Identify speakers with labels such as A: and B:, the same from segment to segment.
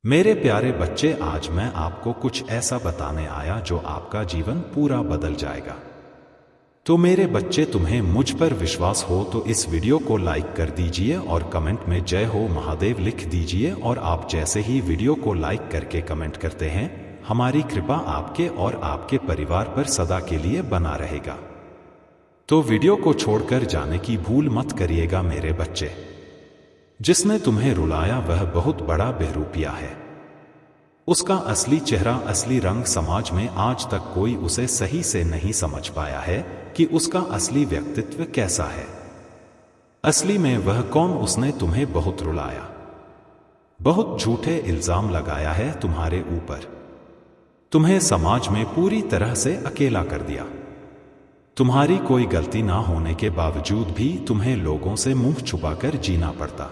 A: मेरे प्यारे बच्चे, आज मैं आपको कुछ ऐसा बताने आया जो आपका जीवन पूरा बदल जाएगा। तो मेरे बच्चे, तुम्हें मुझ पर विश्वास हो तो इस वीडियो को लाइक कर दीजिए और कमेंट में जय हो महादेव लिख दीजिए। और आप जैसे ही वीडियो को लाइक करके कमेंट करते हैं, हमारी कृपा आपके और आपके परिवार पर सदा के लिए बना रहेगा। तो वीडियो को छोड़कर जाने की भूल मत करिएगा मेरे बच्चे। जिसने तुम्हें रुलाया वह बहुत बड़ा बहरूपिया है। उसका असली चेहरा, असली रंग समाज में आज तक कोई उसे सही से नहीं समझ पाया है कि उसका असली व्यक्तित्व कैसा है। असली में वह कौन? उसने तुम्हें बहुत रुलाया, बहुत झूठे इल्जाम लगाया है तुम्हारे ऊपर, तुम्हें समाज में पूरी तरह से अकेला कर दिया। तुम्हारी कोई गलती ना होने के बावजूद भी तुम्हें लोगों से मुंह छुपाकर जीना पड़ता,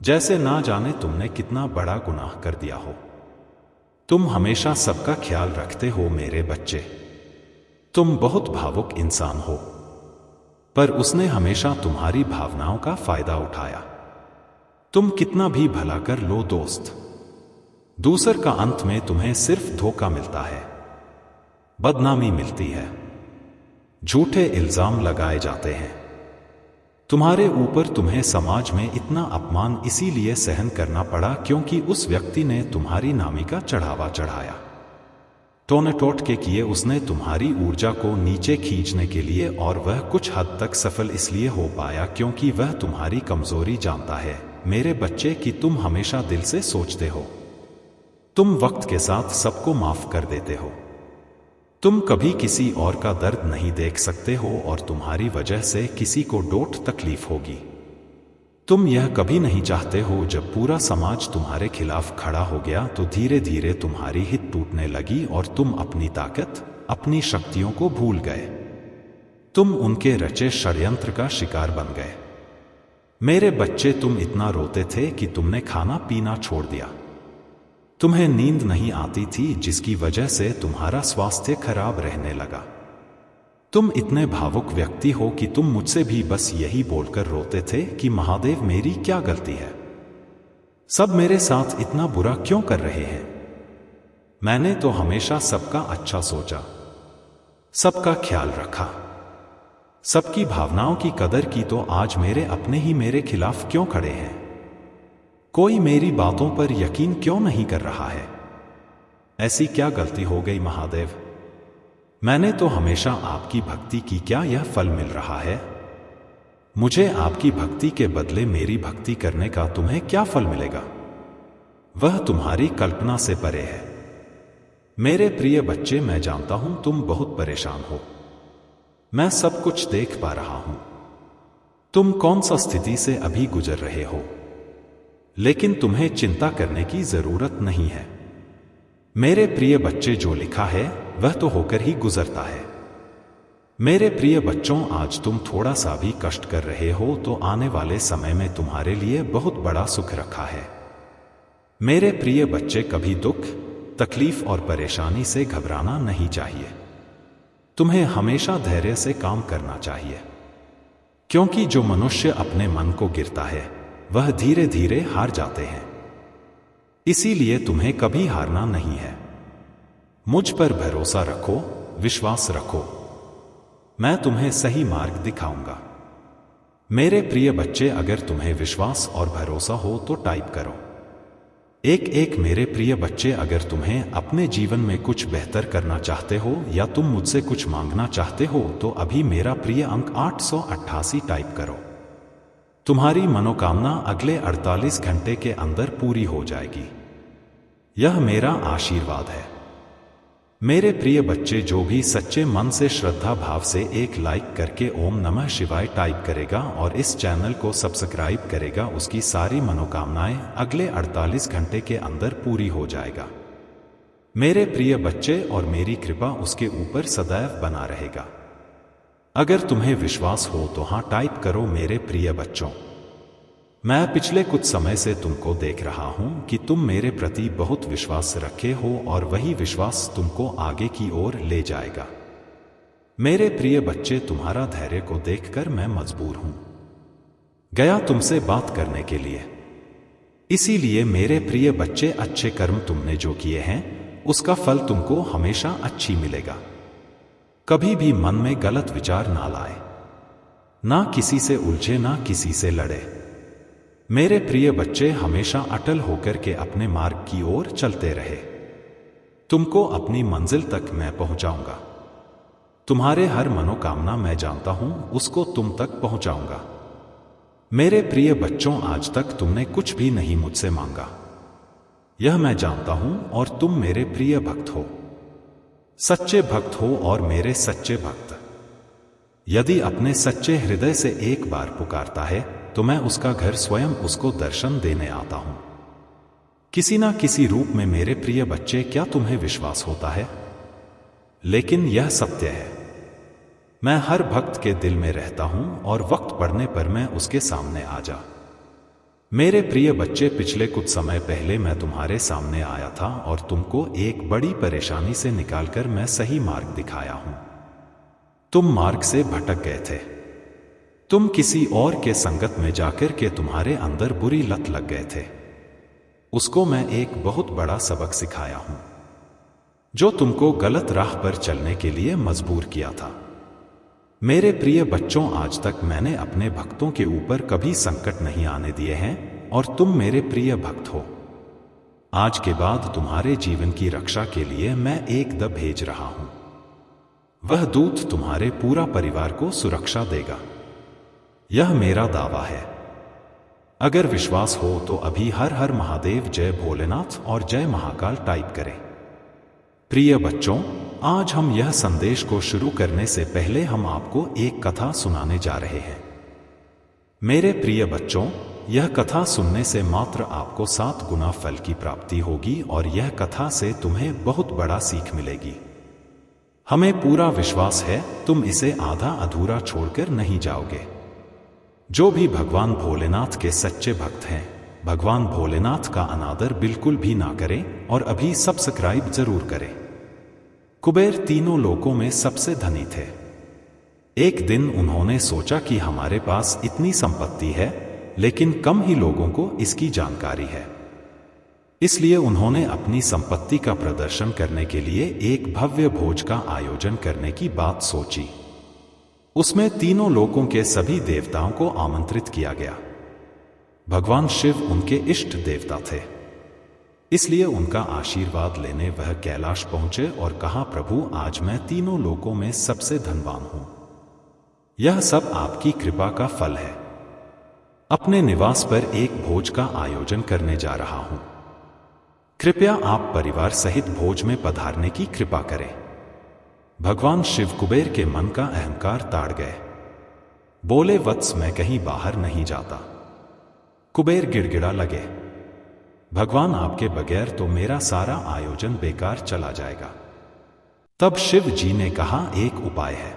A: जैसे ना जाने तुमने कितना बड़ा गुनाह कर दिया हो। तुम हमेशा सबका ख्याल रखते हो मेरे बच्चे, तुम बहुत भावुक इंसान हो, पर उसने हमेशा तुम्हारी भावनाओं का फायदा उठाया। तुम कितना भी भला कर लो दोस्त, दूसर का अंत में तुम्हें सिर्फ धोखा मिलता है, बदनामी मिलती है, झूठे इल्जाम लगाए जाते हैं तुम्हारे ऊपर। तुम्हें समाज में इतना अपमान इसीलिए सहन करना पड़ा क्योंकि उस व्यक्ति ने तुम्हारी नामी का चढ़ावा चढ़ाया। टोने टोट के किए उसने तुम्हारी ऊर्जा को नीचे खींचने के लिए, और वह कुछ हद तक सफल इसलिए हो पाया क्योंकि वह तुम्हारी कमजोरी जानता है मेरे बच्चे कि तुम हमेशा दिल से सोचते हो, तुम वक्त के साथ सबको माफ कर देते हो, तुम कभी किसी और का दर्द नहीं देख सकते हो और तुम्हारी वजह से किसी को डोट तकलीफ होगी। तुम यह कभी नहीं चाहते हो जब पूरा समाज तुम्हारे खिलाफ खड़ा हो गया तो धीरे धीरे तुम्हारी हित टूटने लगी और तुम अपनी ताकत, अपनी शक्तियों को भूल गए। तुम उनके रचे षड्यंत्र का शिकार बन गए। मेरे बच्चे, तुम इतना रोते थे कि तुमने खाना पीना छोड़ दिया। तुम्हें नींद नहीं आती थी जिसकी वजह से तुम्हारा स्वास्थ्य खराब रहने लगा। तुम इतने भावुक व्यक्ति हो कि तुम मुझसे भी बस यही बोलकर रोते थे कि महादेव मेरी क्या गलती है, सब मेरे साथ इतना बुरा क्यों कर रहे हैं। मैंने तो हमेशा सबका अच्छा सोचा, सबका ख्याल रखा, सबकी भावनाओं की कदर की, तो आज मेरे अपने ही मेरे खिलाफ क्यों खड़े हैं। कोई मेरी बातों पर यकीन क्यों नहीं कर रहा है। ऐसी क्या गलती हो गई महादेव? मैंने तो हमेशा आपकी भक्ति की, क्या यह फल मिल रहा है? मुझे आपकी भक्ति के बदले मेरी भक्ति करने का तुम्हें क्या फल मिलेगा? वह तुम्हारी कल्पना से परे है। मेरे प्रिय बच्चे, मैं जानता हूं तुम बहुत परेशान हो, मैं सब कुछ देख पा रहा हूं, तुम कौन सा स्थिति से अभी गुजर रहे हो, लेकिन तुम्हें चिंता करने की जरूरत नहीं है। मेरे प्रिय बच्चे, जो लिखा है वह तो होकर ही गुजरता है। मेरे प्रिय बच्चों, आज तुम थोड़ा सा भी कष्ट कर रहे हो तो आने वाले समय में तुम्हारे लिए बहुत बड़ा सुख रखा है। मेरे प्रिय बच्चे, कभी दुख, तकलीफ और परेशानी से घबराना नहीं चाहिए। तुम्हें हमेशा धैर्य से काम करना चाहिए, क्योंकि जो मनुष्य अपने मन को गिरता है वह धीरे धीरे हार जाते हैं। इसीलिए तुम्हें कभी हारना नहीं है। मुझ पर भरोसा रखो, विश्वास रखो, मैं तुम्हें सही मार्ग दिखाऊंगा। मेरे प्रिय बच्चे, अगर तुम्हें विश्वास और भरोसा हो तो टाइप करो एक एक। मेरे प्रिय बच्चे, अगर तुम्हें अपने जीवन में कुछ बेहतर करना चाहते हो या तुम मुझसे कुछ मांगना चाहते हो तो अभी मेरा प्रिय अंक 888 टाइप करो। तुम्हारी मनोकामना अगले 48 घंटे के अंदर पूरी हो जाएगी, यह मेरा आशीर्वाद है। मेरे प्रिय बच्चे, जो भी सच्चे मन से श्रद्धा भाव से एक लाइक करके ओम नमः शिवाय टाइप करेगा और इस चैनल को सब्सक्राइब करेगा, उसकी सारी मनोकामनाएं अगले 48 घंटे के अंदर पूरी हो जाएगा। मेरे प्रिय बच्चे, और मेरी कृपा उसके ऊपर सदैव बना रहेगा। अगर तुम्हें विश्वास हो तो हां टाइप करो मेरे प्रिय बच्चों। मैं पिछले कुछ समय से तुमको देख रहा हूं कि तुम मेरे प्रति बहुत विश्वास रखे हो और वही विश्वास तुमको आगे की ओर ले जाएगा। मेरे प्रिय बच्चे, तुम्हारा धैर्य को देखकर मैं मजबूर हूं गया तुमसे बात करने के लिए। इसीलिए मेरे प्रिय बच्चे, अच्छे कर्म तुमने जो किए हैं उसका फल तुमको हमेशा अच्छी मिलेगा। कभी भी मन में गलत विचार ना लाए, ना किसी से उलझे, ना किसी से लड़े। मेरे प्रिय बच्चे, हमेशा अटल होकर के अपने मार्ग की ओर चलते रहे। तुमको अपनी मंजिल तक मैं पहुंचाऊंगा। तुम्हारे हर मनोकामना मैं जानता हूं, उसको तुम तक पहुंचाऊंगा। मेरे प्रिय बच्चों, आज तक तुमने कुछ भी नहीं मुझसे मांगा, यह मैं जानता हूं, और तुम मेरे प्रिय भक्त हो, सच्चे भक्त हो और मेरे सच्चे भक्त। यदि अपने सच्चे हृदय से एक बार पुकारता है तो मैं उसका घर स्वयं उसको दर्शन देने आता हूं, किसी ना किसी रूप में। मेरे प्रिय बच्चे, क्या तुम्हें विश्वास होता है? लेकिन यह सत्य है, मैं हर भक्त के दिल में रहता हूं और वक्त पड़ने पर मैं उसके सामने आ जा। मेरे प्रिय बच्चे, पिछले कुछ समय पहले मैं तुम्हारे सामने आया था और तुमको एक बड़ी परेशानी से निकालकर मैं सही मार्ग दिखाया हूं। तुम मार्ग से भटक गए थे, तुम किसी और के संगत में जाकर के तुम्हारे अंदर बुरी लत लग गए थे। उसको मैं एक बहुत बड़ा सबक सिखाया हूं, जो तुमको गलत राह पर चलने के लिए मजबूर किया था। मेरे प्रिय बच्चों, आज तक मैंने अपने भक्तों के ऊपर कभी संकट नहीं आने दिए हैं और तुम मेरे प्रिय भक्त हो। आज के बाद तुम्हारे जीवन की रक्षा के लिए मैं एक दूत भेज रहा हूं। वह दूत तुम्हारे पूरा परिवार को सुरक्षा देगा, यह मेरा दावा है। अगर विश्वास हो तो अभी हर हर महादेव, जय भोलेनाथ और जय महाकाल टाइप करें। प्रिय बच्चों, आज हम यह संदेश को शुरू करने से पहले हम आपको एक कथा सुनाने जा रहे हैं। मेरे प्रिय बच्चों, यह कथा सुनने से मात्र आपको 7 गुना फल की प्राप्ति होगी और यह कथा से तुम्हें बहुत बड़ा सीख मिलेगी। हमें पूरा विश्वास है तुम इसे आधा अधूरा छोड़कर नहीं जाओगे। जो भी भगवान भोलेनाथ के सच्चे भक्त हैं, भगवान भोलेनाथ का अनादर बिल्कुल भी ना करें और अभी सब्सक्राइब जरूर करें। कुबेर तीनों लोकों में सबसे धनी थे। एक दिन उन्होंने सोचा कि हमारे पास इतनी संपत्ति है लेकिन कम ही लोगों को इसकी जानकारी है। इसलिए उन्होंने अपनी संपत्ति का प्रदर्शन करने के लिए एक भव्य भोज का आयोजन करने की बात सोची। उसमें तीनों लोकों के सभी देवताओं को आमंत्रित किया गया। भगवान शिव उनके इष्ट देवता थे, इसलिए उनका आशीर्वाद लेने वह कैलाश पहुंचे और कहा, प्रभु, आज मैं तीनों लोकों में सबसे धनवान हूं। यह सब आपकी कृपा का फल है। अपने निवास पर एक भोज का आयोजन करने जा रहा हूं। कृपया आप परिवार सहित भोज में पधारने की कृपा करें। भगवान शिव कुबेर के मन का अहंकार ताड़ गए। बोले, वत्स, मैं कहीं बाहर नहीं जाता। कुबेर गिड़गिड़ा लगे, भगवान, आपके बगैर तो मेरा सारा आयोजन बेकार चला जाएगा। तब शिव जी ने कहा, एक उपाय है।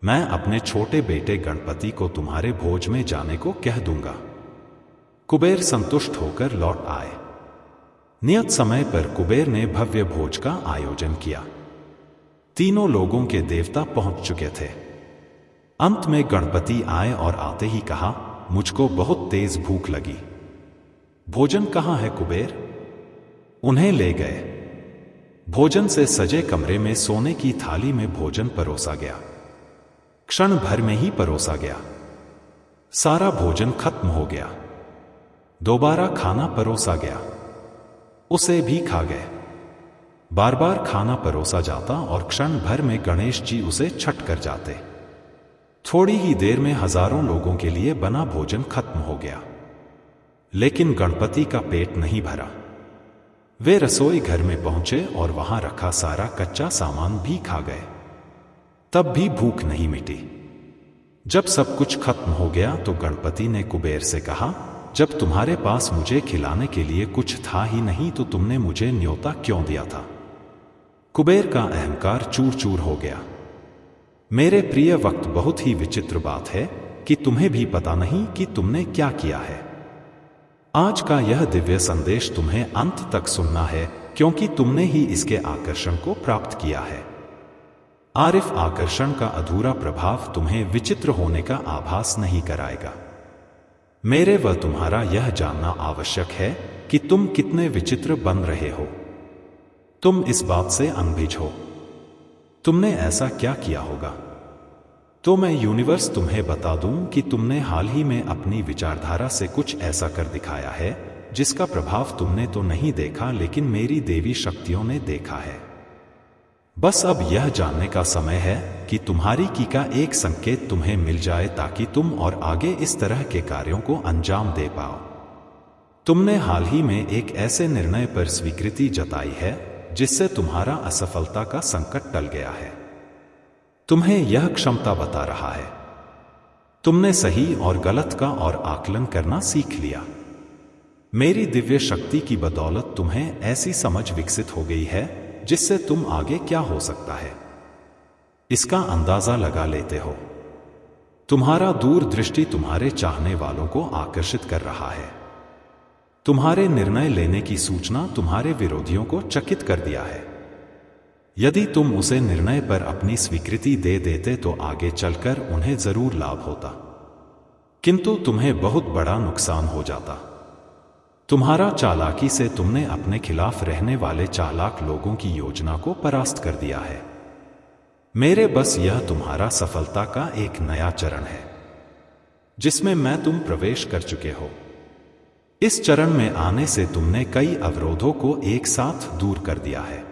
A: मैं अपने छोटे बेटे गणपति को तुम्हारे भोज में जाने को कह दूंगा। कुबेर संतुष्ट होकर लौट आए। नियत समय पर कुबेर ने भव्य भोज का आयोजन किया। तीनों लोगों के देवता पहुंच चुके थे। अंत में गणपति आए और आते ही कहा, मुझको बहुत तेज भूख लगी। भोजन कहाँ है कुबेर? उन्हें ले गए। भोजन से सजे कमरे में सोने की थाली में भोजन परोसा गया। क्षण भर में ही परोसा गया। सारा भोजन खत्म हो गया। दोबारा खाना परोसा गया, उसे भी खा गए। बार बार खाना परोसा जाता और क्षण भर में गणेश जी उसे छट कर जाते। थोड़ी ही देर में हजारों लोगों के लिए बना भोजन खत्म हो गया, लेकिन गणपति का पेट नहीं भरा। वे रसोई घर में पहुंचे और वहां रखा सारा कच्चा सामान भी खा गए, तब भी भूख नहीं मिटी। जब सब कुछ खत्म हो गया तो गणपति ने कुबेर से कहा, जब तुम्हारे पास मुझे खिलाने के लिए कुछ था ही नहीं तो तुमने मुझे न्योता क्यों दिया था? कुबेर का अहंकार चूर चूर हो गया। मेरे प्रिय वक्त, बहुत ही विचित्र बात है कि तुम्हें भी पता नहीं कि तुमने क्या किया है। आज का यह दिव्य संदेश तुम्हें अंत तक सुनना है, क्योंकि तुमने ही इसके आकर्षण को प्राप्त किया है। आरिफ आकर्षण का अधूरा प्रभाव तुम्हें विचित्र होने का आभास नहीं कराएगा। मेरे व तुम्हारा यह जानना आवश्यक है कि तुम कितने विचित्र बन रहे हो। तुम इस बात से अनभिज हो। तुमने ऐसा क्या किया होगा? तो मैं यूनिवर्स तुम्हें बता दूं कि तुमने हाल ही में अपनी विचारधारा से कुछ ऐसा कर दिखाया है जिसका प्रभाव तुमने तो नहीं देखा, लेकिन मेरी देवी शक्तियों ने देखा है। बस अब यह जानने का समय है कि तुम्हारी की का एक संकेत तुम्हें मिल जाए ताकि तुम और आगे इस तरह के कार्यों को अंजाम दे पाओ। तुमने हाल ही में एक ऐसे निर्णय पर स्वीकृति जताई है जिससे तुम्हारा असफलता का संकट टल गया है। तुम्हें यह क्षमता बता रहा है। तुमने सही और गलत का और आकलन करना सीख लिया। मेरी दिव्य शक्ति की बदौलत तुम्हें ऐसी समझ विकसित हो गई है जिससे तुम आगे क्या हो सकता है इसका अंदाजा लगा लेते हो। तुम्हारा दूरदृष्टि तुम्हारे चाहने वालों को आकर्षित कर रहा है। तुम्हारे निर्णय लेने की सूचना तुम्हारे विरोधियों को चकित कर दिया है। यदि तुम उसे निर्णय पर अपनी स्वीकृति दे देते तो आगे चलकर उन्हें जरूर लाभ होता, किंतु तुम्हें बहुत बड़ा नुकसान हो जाता। तुम्हारा चालाकी से तुमने अपने खिलाफ रहने वाले चालाक लोगों की योजना को परास्त कर दिया है। मेरे बस यह तुम्हारा सफलता का एक नया चरण है जिसमें मैं तुम प्रवेश कर चुके हो। इस चरण में आने से तुमने कई अवरोधों को एक साथ दूर कर दिया है।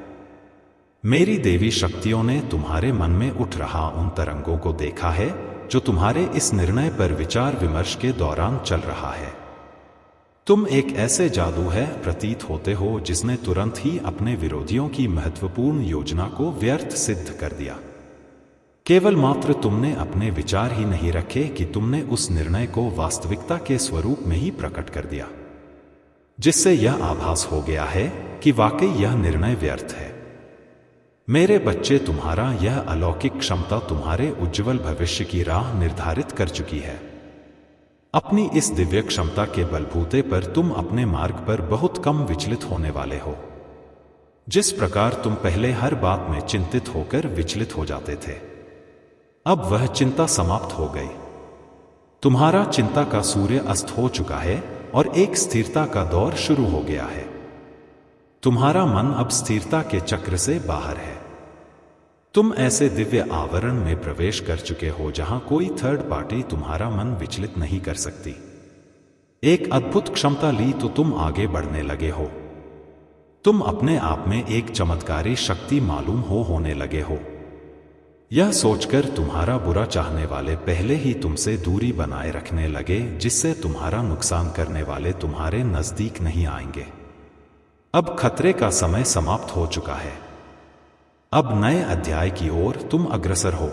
A: मेरी देवी शक्तियों ने तुम्हारे मन में उठ रहा उन तरंगों को देखा है जो तुम्हारे इस निर्णय पर विचार विमर्श के दौरान चल रहा है। तुम एक ऐसे जादू है प्रतीत होते हो जिसने तुरंत ही अपने विरोधियों की महत्वपूर्ण योजना को व्यर्थ सिद्ध कर दिया। केवल मात्र तुमने अपने विचार ही नहीं रखे कि तुमने उस निर्णय को वास्तविकता के स्वरूप में ही प्रकट कर दिया, जिससे यह आभास हो गया है कि वाकई यह निर्णय व्यर्थ है। मेरे बच्चे, तुम्हारा यह अलौकिक क्षमता तुम्हारे उज्जवल भविष्य की राह निर्धारित कर चुकी है। अपनी इस दिव्य क्षमता के बलबूते पर तुम अपने मार्ग पर बहुत कम विचलित होने वाले हो। जिस प्रकार तुम पहले हर बात में चिंतित होकर विचलित हो जाते थे, अब वह चिंता समाप्त हो गई। तुम्हारा चिंता का सूर्य अस्त हो चुका है और एक स्थिरता का दौर शुरू हो गया है। तुम्हारा मन अब स्थिरता के चक्र से बाहर है। तुम ऐसे दिव्य आवरण में प्रवेश कर चुके हो जहां कोई थर्ड पार्टी तुम्हारा मन विचलित नहीं कर सकती। एक अद्भुत क्षमता ली तो तुम आगे बढ़ने लगे हो। तुम अपने आप में एक चमत्कारी शक्ति मालूम होने लगे हो। यह सोचकर तुम्हारा बुरा चाहने वाले पहले ही तुमसे दूरी बनाए रखने लगे, जिससे तुम्हारा नुकसान करने वाले तुम्हारे नजदीक नहीं आएंगे। अब खतरे का समय समाप्त हो चुका है। अब नए अध्याय की ओर तुम अग्रसर हो।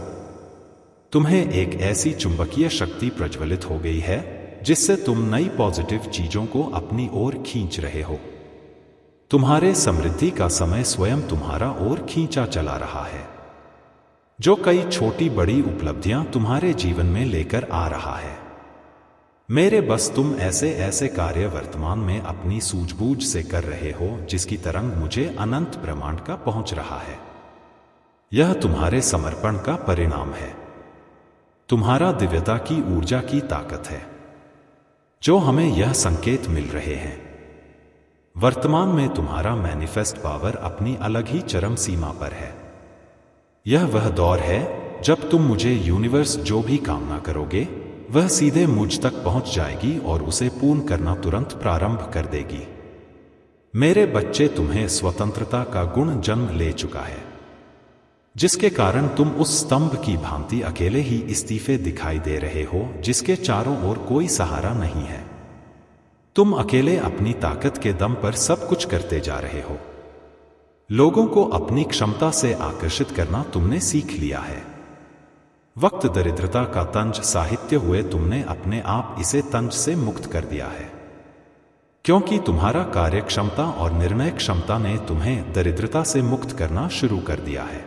A: तुम्हें एक ऐसी चुंबकीय शक्ति प्रज्वलित हो गई है जिससे तुम नई पॉजिटिव चीजों को अपनी ओर खींच रहे हो। तुम्हारे समृद्धि का समय स्वयं तुम्हारा ओर खींचा चला रहा है, जो कई छोटी बड़ी उपलब्धियां तुम्हारे जीवन में लेकर आ रहा है। मेरे बस तुम ऐसे ऐसे कार्य वर्तमान में अपनी सूझबूझ से कर रहे हो जिसकी तरंग मुझे अनंत ब्रह्मांड का पहुंच रहा है। यह तुम्हारे समर्पण का परिणाम है। तुम्हारा दिव्यता की ऊर्जा की ताकत है जो हमें यह संकेत मिल रहे हैं। वर्तमान में तुम्हारा मैनिफेस्ट पावर अपनी अलग ही चरम सीमा पर है। यह वह दौर है जब तुम मुझे यूनिवर्स जो भी कामना करोगे वह सीधे मुझ तक पहुंच जाएगी और उसे पूर्ण करना तुरंत प्रारंभ कर देगी। मेरे बच्चे, तुम्हें स्वतंत्रता का गुण जन्म ले चुका है, जिसके कारण तुम उस स्तंभ की भांति अकेले ही इस्तीफे दिखाई दे रहे हो जिसके चारों ओर कोई सहारा नहीं है। तुम अकेले अपनी ताकत के दम पर सब कुछ करते जा रहे हो। लोगों को अपनी क्षमता से आकर्षित करना तुमने सीख लिया है। वक्त दरिद्रता का तंज साहित्य हुए तुमने अपने आप इसे तंज से मुक्त कर दिया है, क्योंकि तुम्हारा कार्य क्षमता और निर्णय क्षमता ने तुम्हें दरिद्रता से मुक्त करना शुरू कर दिया है।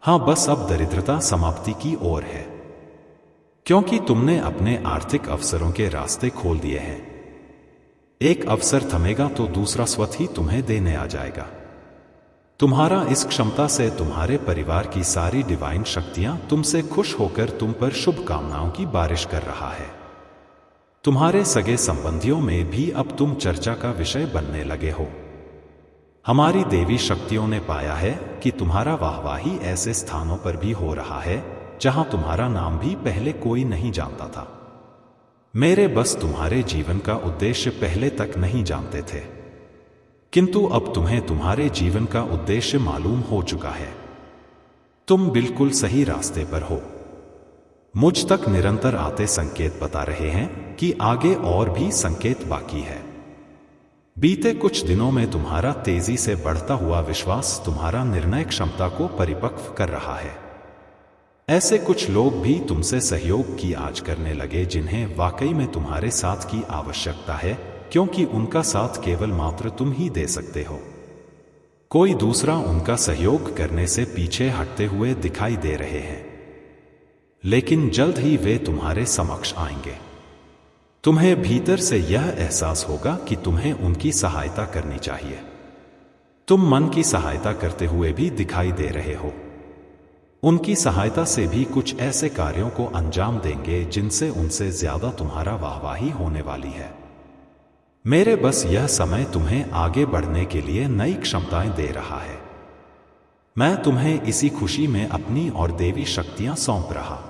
A: हां, बस अब दरिद्रता समाप्ति की ओर है, क्योंकि तुमने अपने आर्थिक अवसरों के रास्ते खोल दिए हैं। एक अवसर थमेगा तो दूसरा स्वतः ही तुम्हें देने आ जाएगा। तुम्हारा इस क्षमता से तुम्हारे परिवार की सारी डिवाइन शक्तियां तुमसे खुश होकर तुम पर शुभकामनाओं की बारिश कर रहा है। तुम्हारे सगे संबंधियों में भी अब तुम चर्चा का विषय बनने लगे हो। हमारी देवी शक्तियों ने पाया है कि तुम्हारा वाहवाही ऐसे स्थानों पर भी हो रहा है जहां तुम्हारा नाम भी पहले कोई नहीं जानता था। मेरे बस तुम्हारे जीवन का उद्देश्य पहले तक नहीं जानते थे, किंतु अब तुम्हें तुम्हारे जीवन का उद्देश्य मालूम हो चुका है। तुम बिल्कुल सही रास्ते पर हो। मुझ तक निरंतर आते संकेत बता रहे हैं कि आगे और भी संकेत बाकी है। बीते कुछ दिनों में तुम्हारा तेजी से बढ़ता हुआ विश्वास तुम्हारा निर्णय क्षमता को परिपक्व कर रहा है। ऐसे कुछ लोग भी तुमसे सहयोग की आस करने लगे जिन्हें वाकई में तुम्हारे साथ की आवश्यकता है, क्योंकि उनका साथ केवल मात्र तुम ही दे सकते हो। कोई दूसरा उनका सहयोग करने से पीछे हटते हुए दिखाई दे रहे हैं, लेकिन जल्द ही वे तुम्हारे समक्ष आएंगे। तुम्हें भीतर से यह एहसास होगा कि तुम्हें उनकी सहायता करनी चाहिए। तुम मन की सहायता करते हुए भी दिखाई दे रहे हो। उनकी सहायता से भी कुछ ऐसे कार्यों को अंजाम देंगे जिनसे उनसे ज्यादा तुम्हारा वाहवाही होने वाली है। मेरे बस यह समय तुम्हें आगे बढ़ने के लिए नई क्षमताएं दे रहा है। मैं तुम्हें इसी खुशी में अपनी और देवी शक्तियां सौंप रहा।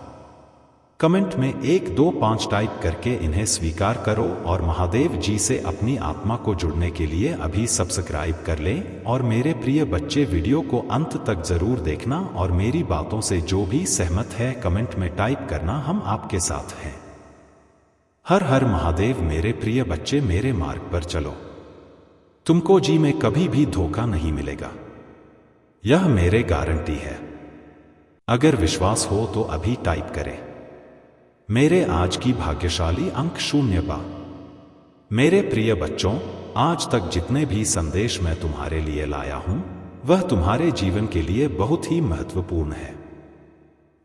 A: कमेंट में 1 2 5 टाइप करके इन्हें स्वीकार करो और महादेव जी से अपनी आत्मा को जुड़ने के लिए अभी सब्सक्राइब कर लें। और मेरे प्रिय बच्चे, वीडियो को अंत तक जरूर देखना और मेरी बातों से जो भी सहमत है कमेंट में टाइप करना। हम आपके साथ हैं। हर हर महादेव। मेरे प्रिय बच्चे, मेरे मार्ग पर चलो। तुमको जी में कभी भी धोखा नहीं मिलेगा, यह मेरे गारंटी है। अगर विश्वास हो तो अभी टाइप करें। मेरे आज की भाग्यशाली अंक 0 पा। मेरे प्रिय बच्चों, आज तक जितने भी संदेश मैं तुम्हारे लिए लाया हूं वह तुम्हारे जीवन के लिए बहुत ही महत्वपूर्ण है।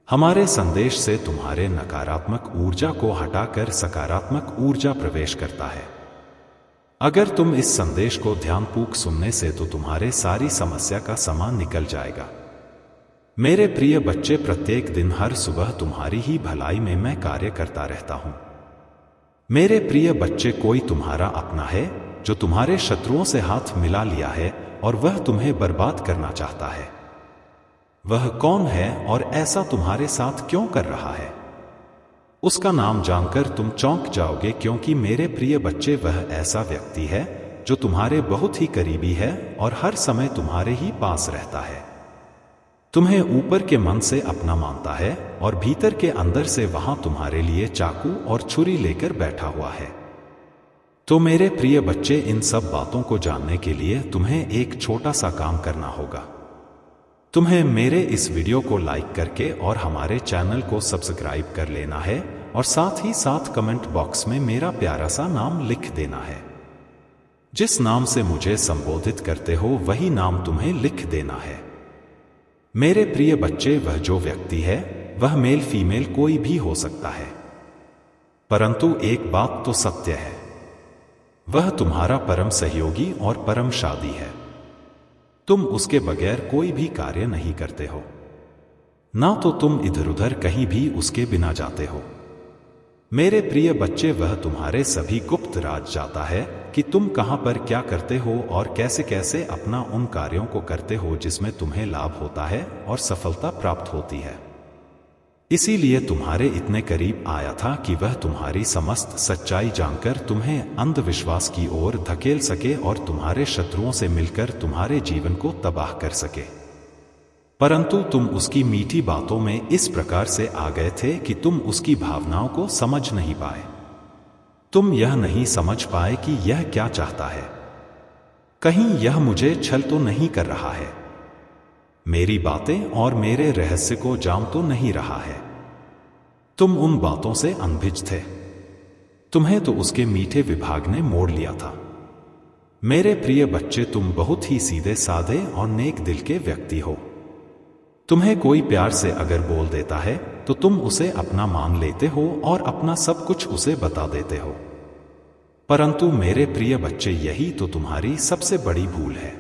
A: हमारे संदेश से तुम्हारे नकारात्मक ऊर्जा को हटाकर सकारात्मक ऊर्जा प्रवेश करता है। अगर तुम इस संदेश को ध्यानपूर्वक सुनने से तो तुम्हारे सारी समस्या का समा निकल जाएगा। मेरे प्रिय बच्चे, प्रत्येक दिन हर सुबह तुम्हारी ही भलाई में मैं कार्य करता रहता हूं। मेरे प्रिय बच्चे, कोई तुम्हारा अपना है जो तुम्हारे शत्रुओं से हाथ मिला लिया है और वह तुम्हें बर्बाद करना चाहता है। वह कौन है और ऐसा तुम्हारे साथ क्यों कर रहा है? उसका नाम जानकर तुम चौंक जाओगे, क्योंकि मेरे प्रिय बच्चे, वह ऐसा व्यक्ति है जो तुम्हारे बहुत ही करीबी है और हर समय तुम्हारे ही पास रहता है। तुम्हें ऊपर के मन से अपना मानता है और भीतर के अंदर से वहां तुम्हारे लिए चाकू और छुरी लेकर बैठा हुआ है। तो मेरे प्रिय बच्चे, इन सब बातों को जानने के लिए तुम्हें एक छोटा सा काम करना होगा। तुम्हें मेरे इस वीडियो को लाइक करके और हमारे चैनल को सब्सक्राइब कर लेना है और साथ ही साथ कमेंट बॉक्स में मेरा प्यारा सा नाम लिख देना है। जिस नाम से मुझे संबोधित करते हो वही नाम तुम्हें लिख देना है। मेरे प्रिय बच्चे, वह जो व्यक्ति है वह मेल फीमेल कोई भी हो सकता है, परंतु एक बात तो सत्य है, वह तुम्हारा परम सहयोगी और परम शादी है। तुम उसके बगैर कोई भी कार्य नहीं करते हो, ना तो तुम इधर उधर कहीं भी उसके बिना जाते हो। मेरे प्रिय बच्चे, वह तुम्हारे सभी गुप्त राज जाता है कि तुम कहां पर क्या करते हो और कैसे कैसे अपना उन कार्यों को करते हो जिसमें तुम्हें लाभ होता है और सफलता प्राप्त होती है। इसीलिए तुम्हारे इतने करीब आया था कि वह तुम्हारी समस्त सच्चाई जानकर तुम्हें अंधविश्वास की ओर धकेल सके और तुम्हारे शत्रुओं से मिलकर तुम्हारे जीवन को तबाह कर सके। परंतु तुम उसकी मीठी बातों में इस प्रकार से आ गए थे कि तुम उसकी भावनाओं को समझ नहीं पाए। तुम यह नहीं समझ पाए कि यह क्या चाहता है। कहीं यह मुझे छल तो नहीं कर रहा है, मेरी बातें और मेरे रहस्य को जान तो नहीं रहा है। तुम उन बातों से अनभिज्ञ थे। तुम्हें तो उसके मीठे विभाग ने मोड़ लिया था। मेरे प्रिय बच्चे, तुम बहुत ही सीधे साधे और नेक दिल के व्यक्ति हो। तुम्हें कोई प्यार से अगर बोल देता है तो तुम उसे अपना मान लेते हो और अपना सब कुछ उसे बता देते हो। परंतु मेरे प्रिय बच्चे, यही तो तुम्हारी सबसे बड़ी भूल है।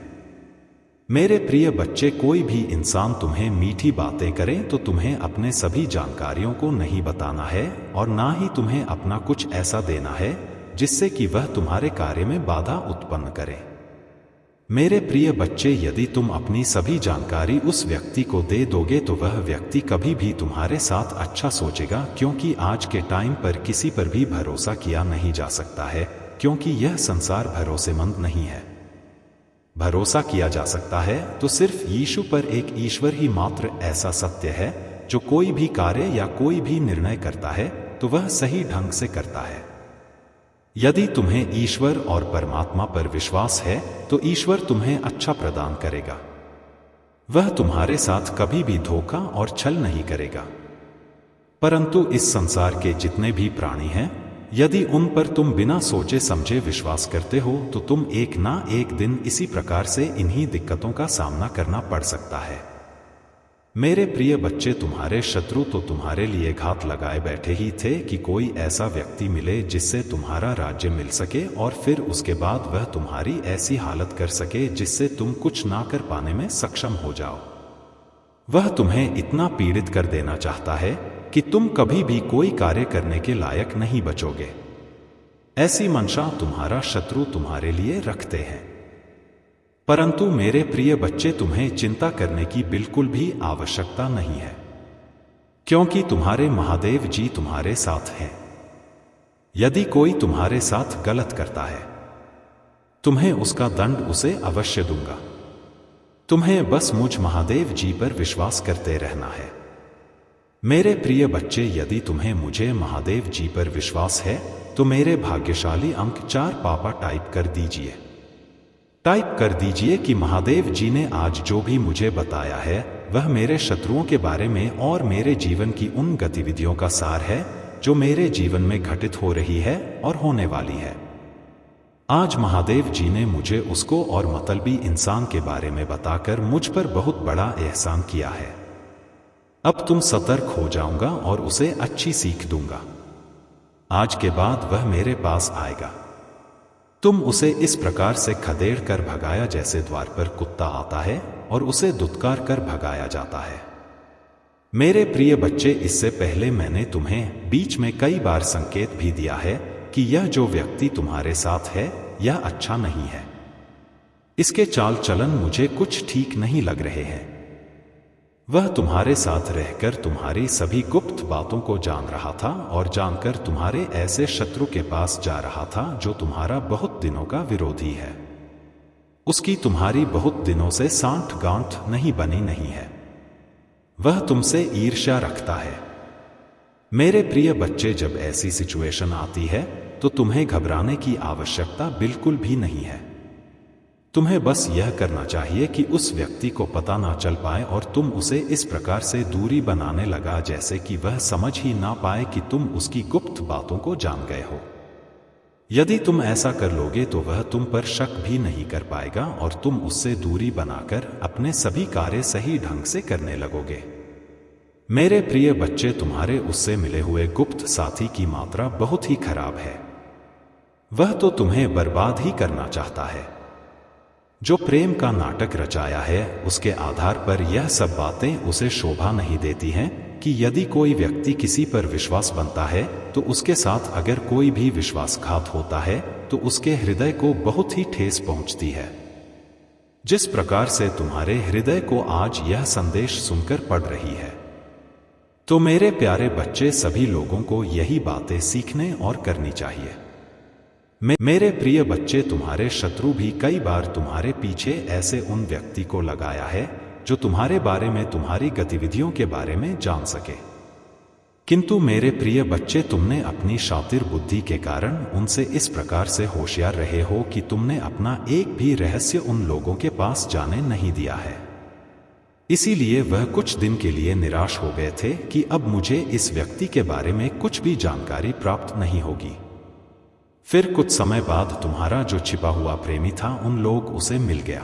A: मेरे प्रिय बच्चे, कोई भी इंसान तुम्हें मीठी बातें करे तो तुम्हें अपने सभी जानकारियों को नहीं बताना है और ना ही तुम्हें अपना कुछ ऐसा देना है जिससे कि वह तुम्हारे कार्य में बाधा उत्पन्न करे। मेरे प्रिय बच्चे, यदि तुम अपनी सभी जानकारी उस व्यक्ति को दे दोगे तो वह व्यक्ति कभी भी तुम्हारे साथ अच्छा सोचेगा, क्योंकि आज के टाइम पर किसी पर भी भरोसा किया नहीं जा सकता है, क्योंकि यह संसार भरोसेमंद नहीं है। भरोसा किया जा सकता है तो सिर्फ यीशु पर। एक ईश्वर ही मात्र ऐसा सत्य है जो कोई भी कार्य या कोई भी निर्णय करता है तो वह सही ढंग से करता है। यदि तुम्हें ईश्वर और परमात्मा पर विश्वास है तो ईश्वर तुम्हें अच्छा प्रदान करेगा। वह तुम्हारे साथ कभी भी धोखा और छल नहीं करेगा। परंतु इस संसार के जितने भी प्राणी हैं, यदि उन पर तुम बिना सोचे समझे विश्वास करते हो तो तुम एक ना एक दिन इसी प्रकार से इन्हीं दिक्कतों का सामना करना पड़ सकता है। मेरे प्रिय बच्चे, तुम्हारे शत्रु तो तुम्हारे लिए घात लगाए बैठे ही थे कि कोई ऐसा व्यक्ति मिले जिससे तुम्हारा राज्य मिल सके और फिर उसके बाद वह तुम्हारी ऐसी हालत कर सके जिससे तुम कुछ ना कर पाने में सक्षम हो जाओ। वह तुम्हें इतना पीड़ित कर देना चाहता है कि तुम कभी भी कोई कार्य करने के लायक नहीं बचोगे। ऐसी मंशा तुम्हारा शत्रु तुम्हारे लिए रखते हैं। परंतु मेरे प्रिय बच्चे, तुम्हें चिंता करने की बिल्कुल भी आवश्यकता नहीं है, क्योंकि तुम्हारे महादेव जी तुम्हारे साथ हैं। यदि कोई तुम्हारे साथ गलत करता है, तुम्हें उसका दंड उसे अवश्य दूंगा। तुम्हें बस मुझ महादेव जी पर विश्वास करते रहना है। मेरे प्रिय बच्चे, यदि तुम्हें मुझे महादेव जी पर विश्वास है तो मेरे भाग्यशाली अंक 4 पापा टाइप कर दीजिए। टाइप कर दीजिए कि महादेव जी ने आज जो भी मुझे बताया है वह मेरे शत्रुओं के बारे में और मेरे जीवन की उन गतिविधियों का सार है जो मेरे जीवन में घटित हो रही है और होने वाली है। आज महादेव जी ने मुझे उसको और मतलबी इंसान के बारे में बताकर मुझ पर बहुत बड़ा एहसान किया है। अब तुम सतर्क हो जाऊंगा और उसे अच्छी सीख दूंगा। आज के बाद वह मेरे पास आएगा। तुम उसे इस प्रकार से खदेड़ कर भगाया जैसे द्वार पर कुत्ता आता है और उसे दुत्कार कर भगाया जाता है। मेरे प्रिय बच्चे, इससे पहले मैंने तुम्हें बीच में कई बार संकेत भी दिया है कि यह जो व्यक्ति तुम्हारे साथ है यह अच्छा नहीं है। इसके चाल चलन मुझे कुछ ठीक नहीं लग रहे हैं। वह तुम्हारे साथ रहकर तुम्हारी सभी गुप्त बातों को जान रहा था और जानकर तुम्हारे ऐसे शत्रु के पास जा रहा था जो तुम्हारा बहुत दिनों का विरोधी है। उसकी तुम्हारी बहुत दिनों से सांठ गांठ नहीं बनी नहीं है। वह तुमसे ईर्ष्या रखता है। मेरे प्रिय बच्चे, जब ऐसी सिचुएशन आती है तो तुम्हें घबराने की आवश्यकता बिल्कुल भी नहीं है। तुम्हें बस यह करना चाहिए कि उस व्यक्ति को पता ना चल पाए और तुम उसे इस प्रकार से दूरी बनाने लगा जैसे कि वह समझ ही ना पाए कि तुम उसकी गुप्त बातों को जान गए हो। यदि तुम ऐसा कर लोगे तो वह तुम पर शक भी नहीं कर पाएगा और तुम उससे दूरी बनाकर अपने सभी कार्य सही ढंग से करने लगोगे। मेरे प्रिय बच्चे, तुम्हारे उससे मिले हुए गुप्त साथी की मात्रा बहुत ही खराब है। वह तो तुम्हें बर्बाद ही करना चाहता है। जो प्रेम का नाटक रचाया है उसके आधार पर यह सब बातें उसे शोभा नहीं देती हैं कि यदि कोई व्यक्ति किसी पर विश्वास बनता है तो उसके साथ अगर कोई भी विश्वासघात होता है तो उसके हृदय को बहुत ही ठेस पहुंचती है। जिस प्रकार से तुम्हारे हृदय को आज यह संदेश सुनकर पड़ रही है। तो मेरे प्यारे बच्चे, सभी लोगों को यही बातें सीखने और करनी चाहिए। मेरे प्रिय बच्चे, तुम्हारे शत्रु भी कई बार तुम्हारे पीछे ऐसे उन व्यक्ति को लगाया है जो तुम्हारे बारे में, तुम्हारी गतिविधियों के बारे में जान सके। किंतु मेरे प्रिय बच्चे, तुमने अपनी शातिर बुद्धि के कारण उनसे इस प्रकार से होशियार रहे हो कि तुमने अपना एक भी रहस्य उन लोगों के पास जाने नहीं दिया है। इसीलिए वह कुछ दिन के लिए निराश हो गए थे कि अब मुझे इस व्यक्ति के बारे में कुछ भी जानकारी प्राप्त नहीं होगी। फिर कुछ समय बाद तुम्हारा जो छिपा हुआ प्रेमी था उन लोग उसे मिल गया।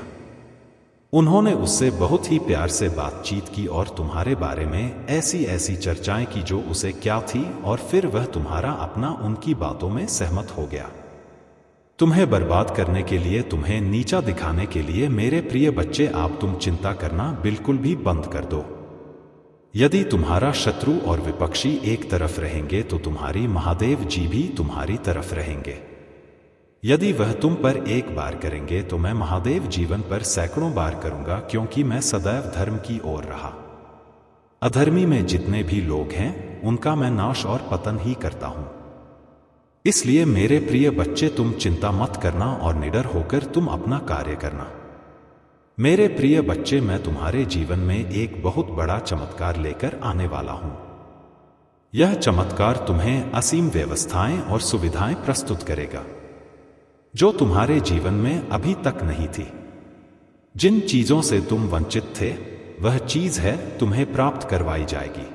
A: उन्होंने उससे बहुत ही प्यार से बातचीत की और तुम्हारे बारे में ऐसी ऐसी चर्चाएं की जो उसे क्या थी, और फिर वह तुम्हारा अपना उनकी बातों में सहमत हो गया। तुम्हें बर्बाद करने के लिए, तुम्हें नीचा दिखाने के लिए। मेरे प्रिय बच्चे, आप तुम चिंता करना बिल्कुल भी बंद कर दो। यदि तुम्हारा शत्रु और विपक्षी एक तरफ रहेंगे तो तुम्हारी महादेव जी भी तुम्हारी तरफ रहेंगे। यदि वह तुम पर एक बार करेंगे तो मैं महादेव जीवन पर सैकड़ों बार करूंगा, क्योंकि मैं सदैव धर्म की ओर रहा। अधर्मी में जितने भी लोग हैं उनका मैं नाश और पतन ही करता हूं। इसलिए मेरे प्रिय बच्चे, तुम चिंता मत करना और निडर होकर तुम अपना कार्य करना। मेरे प्रिय बच्चे, मैं तुम्हारे जीवन में एक बहुत बड़ा चमत्कार लेकर आने वाला हूं। यह चमत्कार तुम्हें असीम व्यवस्थाएं और सुविधाएं प्रस्तुत करेगा जो तुम्हारे जीवन में अभी तक नहीं थी। जिन चीजों से तुम वंचित थे, वह चीज है तुम्हें प्राप्त करवाई जाएगी,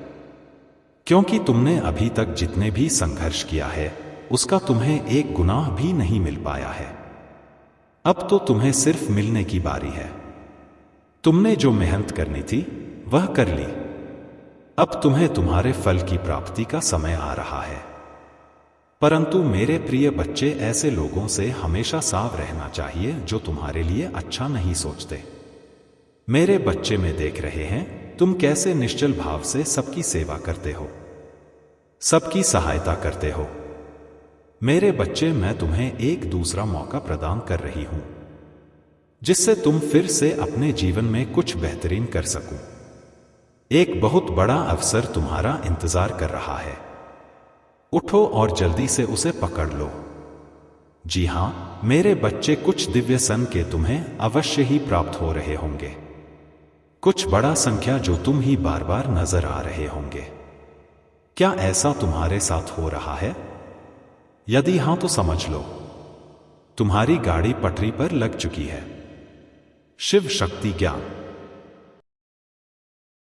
A: क्योंकि तुमने अभी तक जितने भी संघर्ष किया है उसका तुम्हें एक गुनाह भी नहीं मिल पाया है। अब तो तुम्हें सिर्फ मिलने की बारी है। तुमने जो मेहनत करनी थी वह कर ली। अब तुम्हें तुम्हारे फल की प्राप्ति का समय आ रहा है। परंतु मेरे प्रिय बच्चे, ऐसे लोगों से हमेशा सावधान रहना चाहिए जो तुम्हारे लिए अच्छा नहीं सोचते। मेरे बच्चे, में देख रहे हैं तुम कैसे निश्चल भाव से सबकी सेवा करते हो, सबकी सहायता करते हो। मेरे बच्चे, मैं तुम्हें एक दूसरा मौका प्रदान कर रही हूं जिससे तुम फिर से अपने जीवन में कुछ बेहतरीन कर सकूं। एक बहुत बड़ा अवसर तुम्हारा इंतजार कर रहा है। उठो और जल्दी से उसे पकड़ लो। जी हां मेरे बच्चे, कुछ दिव्य सन के तुम्हें अवश्य ही प्राप्त हो रहे होंगे। कुछ बड़ा संख्या जो तुम ही बार बार नजर आ रहे होंगे। क्या ऐसा तुम्हारे साथ हो रहा है? यदि हां तो समझ लो, तुम्हारी गाड़ी पटरी पर लग चुकी है। शिव शक्ति ज्ञान।